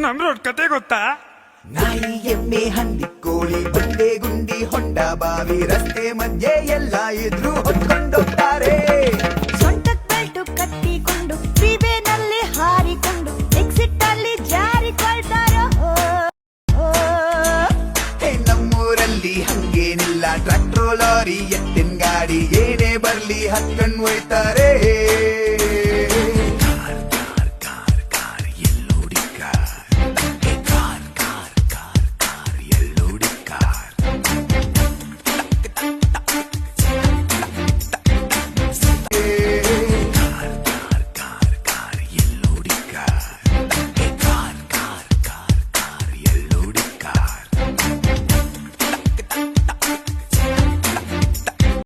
ನಮ್ ರೋಡ್ ಕತೆ ಗೊತ್ತಾ? ನಾಯಿ ಎಮ್ಮೆ ಹಂದಿ ಕೋಳಿ ಬಂಡೆ ಗುಂಡಿ ಹೊಂಡ ಬಾವಿ ರಸ್ತೆ ಮಧ್ಯೆ ಎಲ್ಲ ಇದ್ರು ಹೊತ್ಕೊಂಡೋಗ್ತಾರೆ. ಸೊಂಟಕ್ ಬೆಲ್ಟು ಕಟ್ಟಿಕೊಂಡು ಫ್ರೀವೇನಲ್ಲಿ ಹಾರಿಕೊಂಡು ಎಕ್ಸಿಟ್ ಅಲ್ಲಿ ಜಾರಿಕೊಳ್ತಾರೋ. ನಮ್ಮೂರಲ್ಲಿ ಹಂಗೇನಿಲ್ಲ, ಟ್ರ್ಯಾಕ್ಟರ್ ಲಾರಿ ಎತ್ತಿನ ಗಾಡಿ ಏನೇ ಬರ್ಲಿ ಹತ್ಕೊಂಡ್ ಹೋಯ್ತಾರೆ.